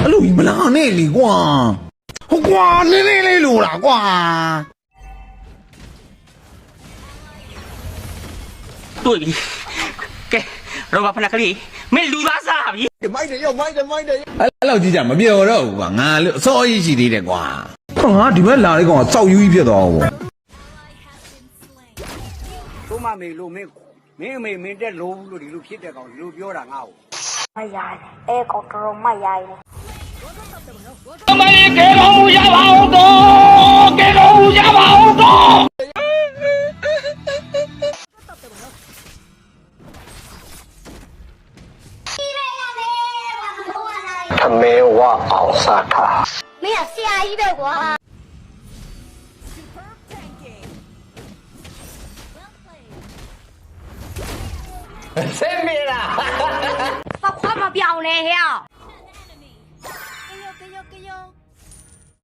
အဲ့လိုကြီးမလာနဲ့လေကွာဟုတ်ကွာလေးလို့လားကွာတွေ့ပြီကဲရောဘာဖနာကလေးမင်းလူသားစားပြီမိုက်တယ်ရောက်မိုက်တယ်အဲ့လောက်ကြီးကြမပြောတော့ဘူးကွာငါလို့အစောကြီးရှိသေးတယ်ကွာငါဒီဘက်လာလေးကောင်စောက်ယူကြီးဖြစ်သွားဘူးတို့မမေလို့မင်းအမေမင်းတက်လို့လို့ဒီလိုဖြစ်တဲ့ကောင်ဒီလိုပြောတာငါ့ကိုမရိုင်းအဲကောင်တော်မရိုင်းအမလေးကဲတော့ရပါအောင်တော့ကဲတော့ရပါအောင်တော့အမေဝအောင်စားတာမင်းကဆရာကြီးပဲကွာဆင်းမေလားဘာခွာမပြောင်းလဲဟဲ့